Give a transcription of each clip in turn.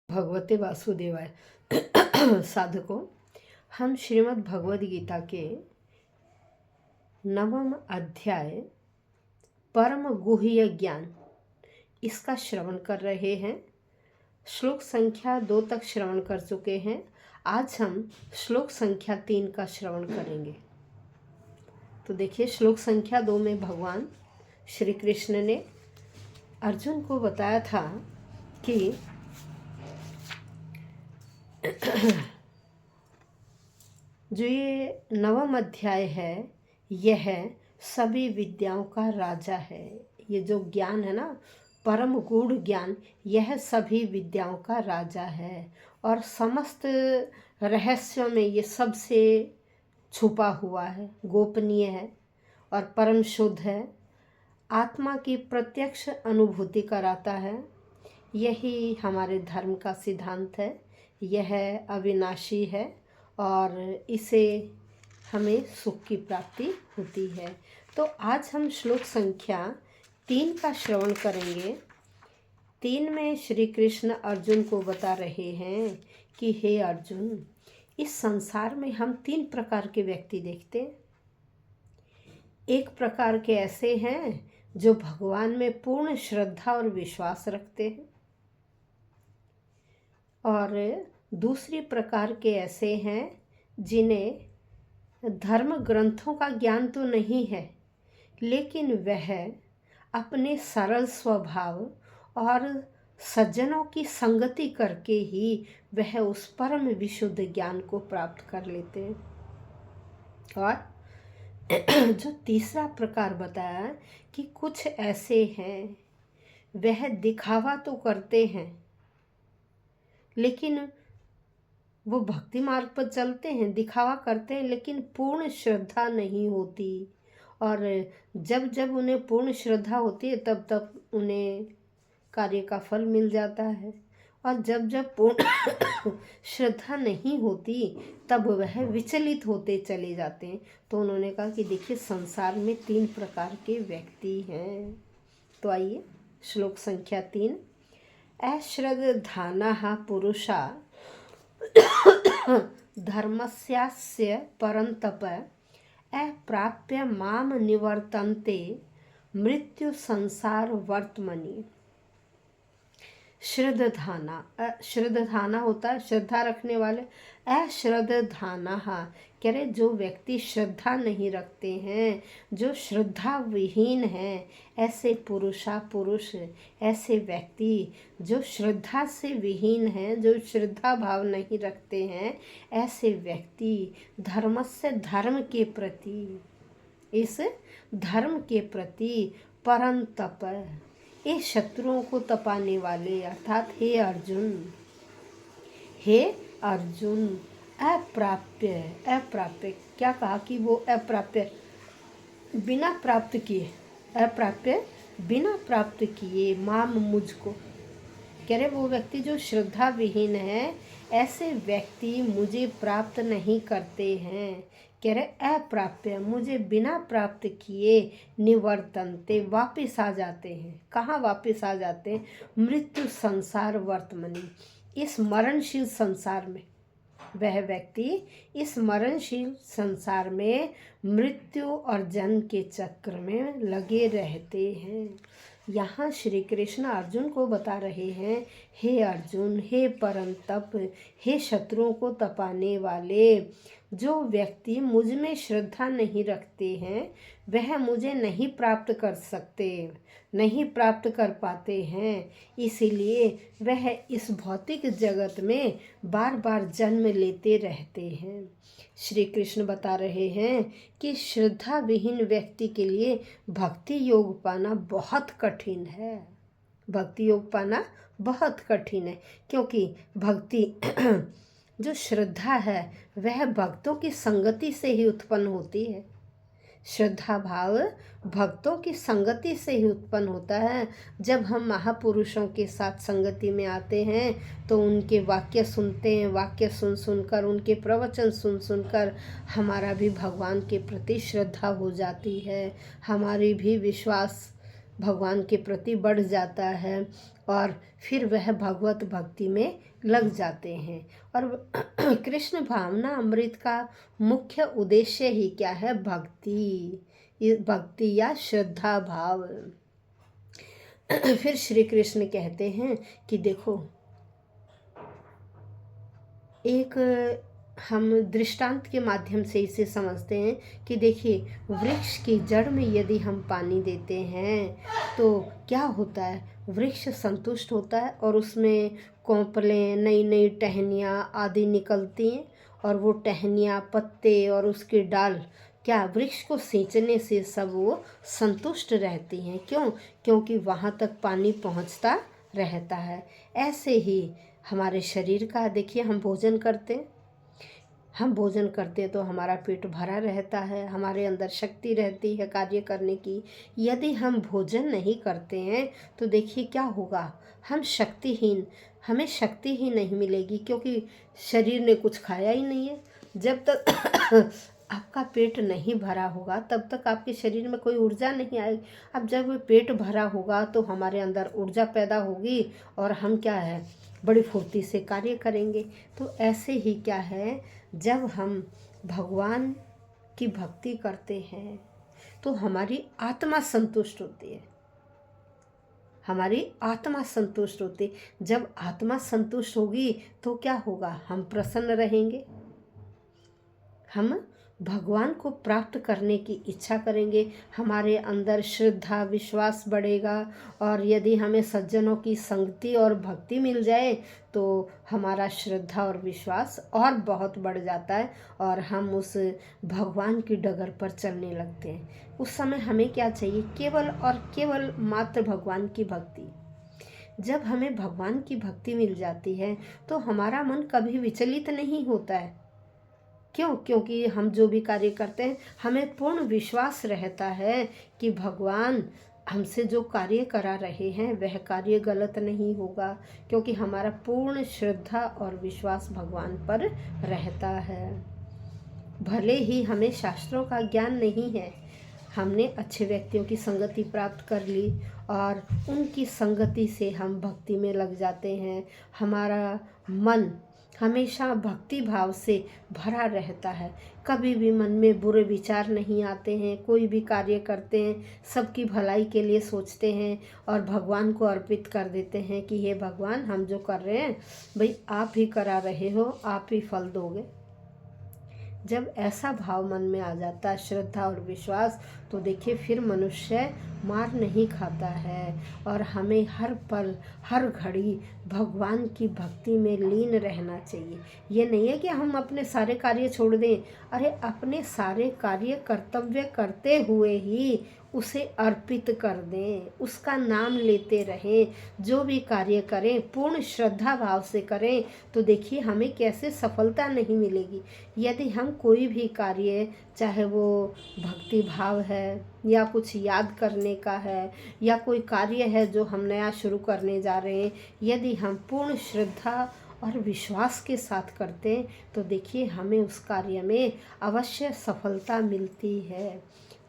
भगवते वासुदेवाय। साधकों, हम श्रीमद् भगवद गीता के 9वें अध्याय परम गुह्य ज्ञान इसका श्रवण कर रहे हैं। श्लोक संख्या 2 तक श्रवण कर चुके हैं। आज हम श्लोक संख्या 3 का श्रवण करेंगे। तो देखिए, श्लोक संख्या 2 में भगवान श्री कृष्ण ने अर्जुन को बताया था कि जो ये 9वां अध्याय है, यह सभी विद्याओं का राजा है। ये जो ज्ञान है ना, परम गूढ़ ज्ञान, यह सभी विद्याओं का राजा है और समस्त रहस्यों में ये सबसे छुपा हुआ है, गोपनीय है और परम शुद्ध है। आत्मा की प्रत्यक्ष अनुभूति कराता है। यही हमारे धर्म का सिद्धांत है। यह अविनाशी है और इसे हमें सुख की प्राप्ति होती है। तो आज हम श्लोक संख्या 3 का श्रवण करेंगे। 3 में श्री कृष्ण अर्जुन को बता रहे हैं कि हे अर्जुन, इस संसार में हम 3 प्रकार के व्यक्ति देखते हैं। एक प्रकार के ऐसे हैं जो भगवान में पूर्ण श्रद्धा और विश्वास रखते हैं, और दूसरी प्रकार के ऐसे हैं जिन्हें धर्म ग्रंथों का ज्ञान तो नहीं है, लेकिन वह अपने सरल स्वभाव और सज्जनों की संगति करके ही वह उस परम विशुद्ध ज्ञान को प्राप्त कर लेते हैं। और जो तीसरा प्रकार बताया कि कुछ ऐसे हैं, वह दिखावा तो करते हैं लेकिन वो भक्ति मार्ग पर चलते हैं, दिखावा करते हैं, लेकिन पूर्ण श्रद्धा नहीं होती। और जब जब उन्हें पूर्ण श्रद्धा होती है तब तब उन्हें कार्य का फल मिल जाता है, और जब जब पूर्ण श्रद्धा नहीं होती तब वह विचलित होते चले जाते हैं। तो उन्होंने कहा कि देखिए, संसार में 3 प्रकार के व्यक्ति हैं। तो आइए, श्लोक संख्या 3। अश्रद्धानः पुरुषा धर्मस्यास्य परन्तप अप्राप्य माम निवर्तन्ते मृत्यु संसार वर्तमनि। श्रद्धाना होता है श्रद्धा रखने वाले। अश्रद्धाना कह रहे जो व्यक्ति श्रद्धा नहीं रखते हैं, जो श्रद्धा विहीन हैं, ऐसे पुरुष, ऐसे व्यक्ति जो श्रद्धा से विहीन हैं, जो श्रद्धा भाव नहीं रखते हैं, ऐसे व्यक्ति धर्मस्य धर्म के प्रति, इस धर्म के प्रति परंतप, ये शत्रुओं को तपाने वाले, अर्थात हे अर्जुन अप्राप्य क्या कहा कि वो अप्राप्य बिना प्राप्त किए, अप्राप्य बिना प्राप्त किए माम मुझको, कह रहे वो व्यक्ति जो श्रद्धा विहीन है, ऐसे व्यक्ति मुझे प्राप्त नहीं करते हैं। कह रहे अप्राप्य, मुझे बिना प्राप्त किए निवर्तन्ते, वापस आ जाते हैं। कहाँ वापस आ जाते हैं? मृत्यु संसार वर्तमनि, इस मरणशील संसार में। वह व्यक्ति इस मरणशील संसार में मृत्यु और जन्म के चक्र में लगे रहते हैं। यहाँ श्री कृष्ण अर्जुन को बता रहे हैं, हे अर्जुन, हे परंतप, हे शत्रुओं को तपाने वाले, जो व्यक्ति मुझ में श्रद्धा नहीं रखते हैं, वह मुझे नहीं प्राप्त कर सकते, नहीं प्राप्त कर पाते हैं। इसीलिए वह इस भौतिक जगत में बार बार जन्म लेते रहते हैं। श्री कृष्ण बता रहे हैं कि श्रद्धा विहीन व्यक्ति के लिए भक्ति योग पाना बहुत कठिन है। भक्ति योग पाना बहुत कठिन है, क्योंकि भक्ति जो श्रद्धा है वह भक्तों की संगति से ही उत्पन्न होती है। श्रद्धा भाव भक्तों की संगति से ही उत्पन्न होता है। जब हम महापुरुषों के साथ संगति में आते हैं तो उनके वाक्य सुनते हैं, वाक्य सुन सुनकर, उनके प्रवचन सुन सुनकर हमारा भी भगवान के प्रति श्रद्धा हो जाती है, हमारी भी विश्वास भगवान के प्रति बढ़ जाता है। और फिर वह भगवत भक्ति में लग जाते हैं। और कृष्ण भावना अमृत का मुख्य उद्देश्य ही क्या है? भक्ति या श्रद्धा भाव। फिर श्री कृष्ण कहते हैं कि देखो, एक हम दृष्टांत के माध्यम से इसे समझते हैं कि देखिए, वृक्ष की जड़ में यदि हम पानी देते हैं तो क्या होता है? वृक्ष संतुष्ट होता है और उसमें कोंपलें, नई नई टहनियाँ आदि निकलती हैं, और वो टहनियाँ, पत्ते और उसके डाल क्या वृक्ष को सींचने से सब वो संतुष्ट रहती हैं। क्यों? क्योंकि वहाँ तक पानी पहुँचता रहता है। ऐसे ही हमारे शरीर का देखिए, हम भोजन करते हैं तो हमारा पेट भरा रहता है, हमारे अंदर शक्ति रहती है कार्य करने की। यदि हम भोजन नहीं करते हैं तो देखिए क्या होगा? हमें शक्ति ही नहीं मिलेगी, क्योंकि शरीर ने कुछ खाया ही नहीं है। जब तक आपका पेट नहीं भरा होगा तब तक आपके शरीर में कोई ऊर्जा नहीं आएगी। अब जब पेट भरा होगा तो हमारे अंदर ऊर्जा पैदा होगी और हम क्या है, बड़ी फुर्ती से कार्य करेंगे। तो ऐसे ही क्या है, जब हम भगवान की भक्ति करते हैं तो हमारी आत्मा संतुष्ट होती है। जब आत्मा संतुष्ट होगी तो क्या होगा? हम प्रसन्न रहेंगे, हम भगवान को प्राप्त करने की इच्छा करेंगे, हमारे अंदर श्रद्धा विश्वास बढ़ेगा। और यदि हमें सज्जनों की संगति और भक्ति मिल जाए तो हमारा श्रद्धा और विश्वास और बहुत बढ़ जाता है और हम उस भगवान की डगर पर चलने लगते हैं। उस समय हमें क्या चाहिए? केवल और केवल मात्र भगवान की भक्ति। जब हमें भगवान की भक्ति मिल जाती है तो हमारा मन कभी विचलित नहीं होता है। क्यों? क्योंकि हम जो भी कार्य करते हैं हमें पूर्ण विश्वास रहता है कि भगवान हमसे जो कार्य करा रहे हैं वह कार्य गलत नहीं होगा, क्योंकि हमारा पूर्ण श्रद्धा और विश्वास भगवान पर रहता है। भले ही हमें शास्त्रों का ज्ञान नहीं है, हमने अच्छे व्यक्तियों की संगति प्राप्त कर ली और उनकी संगति से हम भक्ति में लग जाते हैं। हमारा मन हमेशा भक्ति भाव से भरा रहता है, कभी भी मन में बुरे विचार नहीं आते हैं। कोई भी कार्य करते हैं सबकी भलाई के लिए सोचते हैं और भगवान को अर्पित कर देते हैं कि हे भगवान, हम जो कर रहे हैं भाई आप ही करा रहे हो, आप ही फल दोगे। जब ऐसा भाव मन में आ जाता है, श्रद्धा और विश्वास, तो देखिए फिर मनुष्य मार नहीं खाता है और हमें हर पल हर घड़ी भगवान की भक्ति में लीन रहना चाहिए। ये नहीं है कि हम अपने सारे कार्य छोड़ दें, अरे अपने सारे कार्य कर्तव्य करते हुए ही उसे अर्पित कर दें, उसका नाम लेते रहें। जो भी कार्य करें पूर्ण श्रद्धा भाव से करें तो देखिए हमें कैसे सफलता नहीं मिलेगी। यदि हम कोई भी कार्य, चाहे वो भक्ति भाव है या कुछ याद करने का है या कोई कार्य है जो हम नया शुरू करने जा रहे हैं, यदि हम पूर्ण श्रद्धा और विश्वास के साथ करते हैं तो देखिए हमें उस कार्य में अवश्य सफलता मिलती है।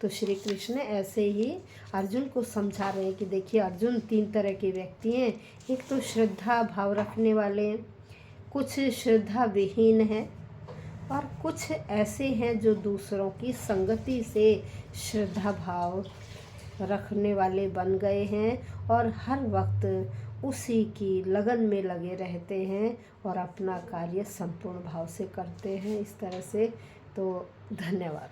तो श्री कृष्ण ऐसे ही अर्जुन को समझा रहे हैं कि देखिए अर्जुन, 3 तरह के व्यक्ति हैं। एक तो श्रद्धा भाव रखने वाले, कुछ श्रद्धा विहीन हैं और कुछ ऐसे हैं जो दूसरों की संगति से श्रद्धा भाव रखने वाले बन गए हैं और हर वक्त उसी की लगन में लगे रहते हैं और अपना कार्य संपूर्ण भाव से करते हैं। इस तरह से तो धन्यवाद।